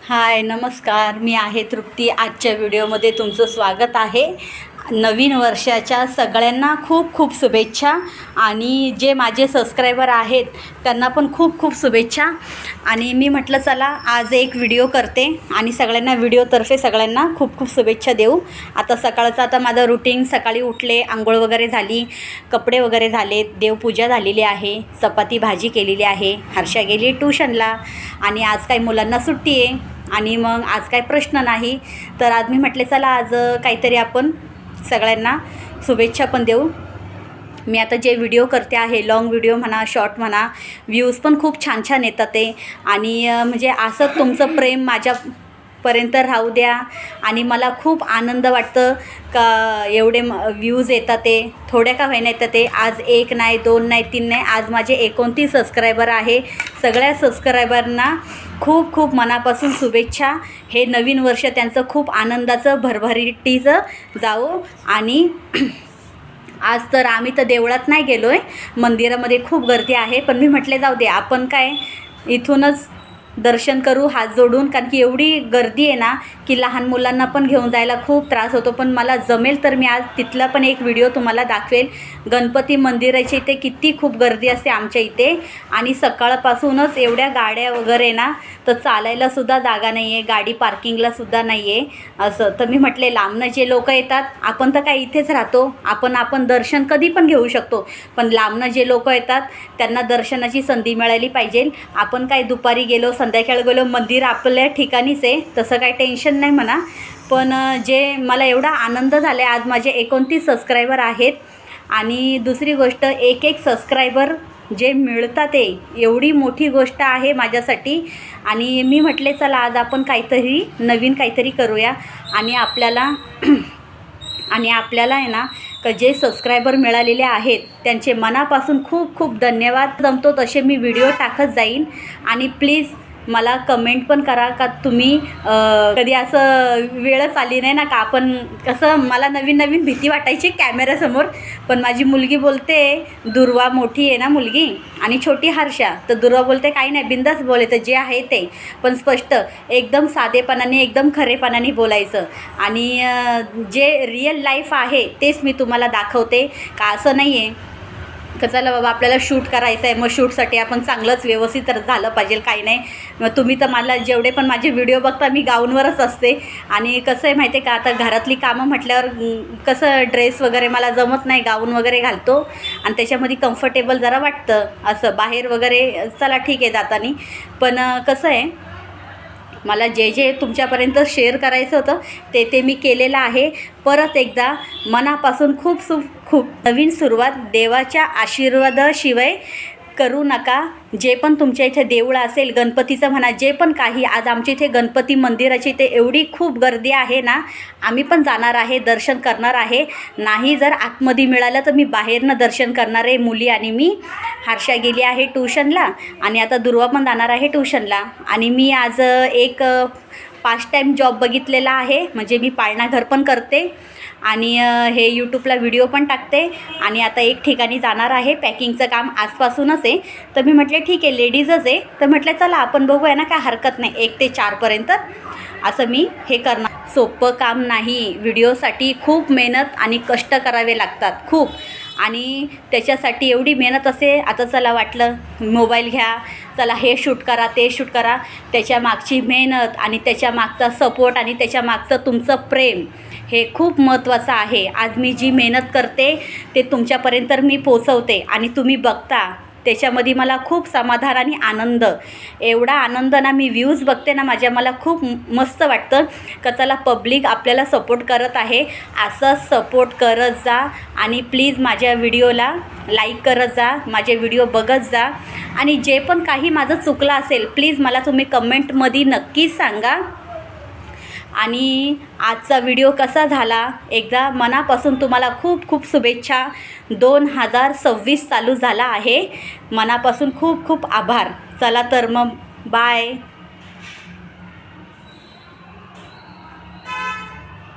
हाय नमस्कार, मी आहे तृप्ती. आजच्या व्हिडिओमध्ये तुमचं स्वागत आहे. नवीन वर्षाच्या सगळ्यांना खूप खूप शुभेच्छा आणि जे माझे सबस्क्रायबर आहेत त्यांना पण खूप खूप शुभेच्छा. आणि मी म्हटलं चला आज एक व्हिडिओ करते आणि सगळ्यांना व्हिडिओतर्फे सगळ्यांना खूप खूप शुभेच्छा देऊ. आता माझं रुटीन, सकाळी उठले, आंघोळ वगैरे झाली, कपडे वगैरे झाले, देवपूजा झालेली आहे, चपाती भाजी केलेली आहे, हर्षा गेली ट्यूशनला आणि आज काही मुलांना सुट्टी आहे आणि मग आज काही प्रश्न नाही. तर आज मी म्हटले चला आज काहीतरी आपण सगळ्यांना शुभेच्छा पण देऊ. मी आता जे व्हिडिओ करते आहे, लॉंग व्हिडिओ म्हणा, शॉर्ट म्हणा, व्ह्यूज पण खूप छान छान येतात ते. आणि म्हणजे असं तुमचं प्रेम माझ्यापर्यंत राहू द्या. आणि मला खूप आनंद वाटतं का एवढे व्ह्यूज येतात ते, थोड्या का होईना येतात ते. आज 1 नाही, 2 नाही, 3 नाही, आज माझे 29 सबस्क्रायबर आहे. सगळ्या सबस्क्रायबरना खूप खूप मनापासून शुभेच्छा. हे नवीन वर्ष त्यांचं खूप आनंदाचं, भरभराटीचं जावो. आणि आज तर आम्ही तर देवळात नाही गेलो आहे, मंदिरामध्ये खूप गर्दी आहे, पण मी म्हटले जाऊ दे, आपण काय इथूनच दर्शन करू हात जोडून. कारण की एवढी गर्दी आहे ना की लहान मुलांना पण घेऊन जायला खूप त्रास होतो. पण मला जमेल तर मी आज तिथला पण एक व्हिडिओ तुम्हाला दाखवेल. गणपती मंदिराच्या इथे किती खूप गर्दी असते आमच्या इथे. आणि सकाळपासूनच एवढ्या गाड्या वगैरे ना, तर चालायलासुद्धा जागा नाही आहे, गाडी पार्किंगलासुद्धा नाही आहे असं. तर मी म्हटले लांबनं जे लोक येतात, आपण तर काय इथेच राहतो, आपण दर्शन कधी पण घेऊ शकतो, पण लांबनं जे लोक येतात त्यांना दर्शनाची संधी मिळाली पाहिजे. आपण काय दुपारी गेलो, संध्याकाळी गेलो, मंदिर आपल्या ठिकाणीच आहे, तसं काही टेन्शन नाही म्हणा. पण जे मला एवढा आनंद झाला आहे, आज माझे 29 सबस्क्रायबर आहेत. आणि दुसरी गोष्ट, एक सबस्क्रायबर जे मिळतात ते एवढी मोठी गोष्ट आहे माझ्यासाठी. आणि मी म्हटले चला आज आपण काहीतरी नवीन काहीतरी करूया. आणि आपल्याला आहे ना, का जे सबस्क्रायबर मिळालेले आहेत त्यांचे मनापासून खूप खूप धन्यवाद. जमतो तसे मी व्हिडिओ टाकत जाईन. आणि प्लीज मला कमेंट पण करा का तुम्ही कधी असं वेळच आली नाही ना का आपण कसं, मला नवीन भीती वाटायची कॅमेऱ्यासमोर. पण माझी मुलगी बोलते, दुर्वा मोठी आहे ना मुलगी आणि छोटी हर्षा, तर दुर्वा बोलते काही नाही, बिंदास बोलायचं जे आहे ते, पण स्पष्ट एकदम साधेपणाने, एकदम खरेपणाने बोलायचं. आणि जे रिअल लाईफ आहे तेच मी तुम्हाला दाखवते. का असं नाही आहे का चला बाबा आपल्याला शूट करायचं आहे, मग शूटसाठी आपण चांगलंच व्यवस्थित झालं पाहिजे, काही नाही. मग तुम्ही तर मला जेवढे पण माझे व्हिडिओ बघता, मी गाऊनवरच असते. आणि कसं आहे माहिती आहे का, आता घरातली कामं म्हटल्यावर कसं ड्रेस वगैरे मला जमत नाही, गाऊन वगैरे घालतो आणि त्याच्यामध्ये कम्फर्टेबल जरा वाटतं. असं बाहेर वगैरे चला ठीक आहे जाताना, पण कसं आहे मला जे तुमच्यापर्यंत शेअर करायचं होतं ते मी केलेलं आहे. परत एकदा मनापासून खूप नवीन सुरुवात. देवाच्या आशीर्वादाशिवाय करू नका. जे पण तुमच्या इथे देऊळ असेल, गणपतीचं म्हणा, जे पण काही, आज आमच्या इथे गणपती मंदिराची इथे एवढी खूप गर्दी आहे ना, आम्ही पण जाणार आहे, दर्शन करणार आहे. नाही जर आतमध्ये मिळालं तर मी बाहेरनं दर्शन करणार आहे, मुली आणि मी. हर्षा गेली आहे ट्यूशनला आणि आता दुर्वा पण जाणार आहे ट्यूशनला. आणि मी आज एक पार्ट टाईम जॉब बघितलेला आहे, म्हणजे मी पाळणा घर पण करते आणि हे यूट्यूबला व्हिडिओ पण टाकते. आणि आता एक ठिकाणी जाणार आहे, पॅकिंगचं काम आजपासूनच आहे. तर मी म्हटले ठीक आहे, लेडीजच आहे, तर म्हटलं चला आपण बघूया ना, काय हरकत नाही, 1 ते 4पर्यंत असं मी हे करणार. सोपं काम नाही, व्हिडिओसाठी खूप मेहनत आणि कष्ट करावे लागतात खूप. आणि त्याच्यासाठी एवढी मेहनत असते. आता चला वाटलं मोबाईल घ्या, चला हे शूट करा, ते शूट करा, त्याच्या मागची मेहनत आणि त्याच्या मागचा सपोर्ट आणि त्याच्या मागचं तुमचं प्रेम हे खूप महत्त्वाचं आहे. आज मी जी मेहनत करते ते तुमच्यापर्यंत मी पोचवते आणि तुम्ही बघता, त्याच्यामध्ये मला खूप समाधान आणि आनंद, एवढा आनंद ना, मी व्ह्यूज बघते ना माझ्या, मला खूप मस्त वाटतं का चला पब्लिक आपल्याला सपोर्ट करत आहे. असंच सपोर्ट करत जा आणि प्लीज माझ्या व्हिडिओला लाईक करत जा, माझे व्हिडिओ बघत जा. आणि जे पण काही माझं चुकलं असेल प्लीज मला तुम्ही कमेंटमध्ये नक्कीच सांगा. आणि आजचा व्हिडिओ कसा झाला, एकदा मनापासून तुम्हाला खूप शुभेच्छा. 2026 चालू झाला आहे, मनापासून खूप आभार. चला तर मग बाय.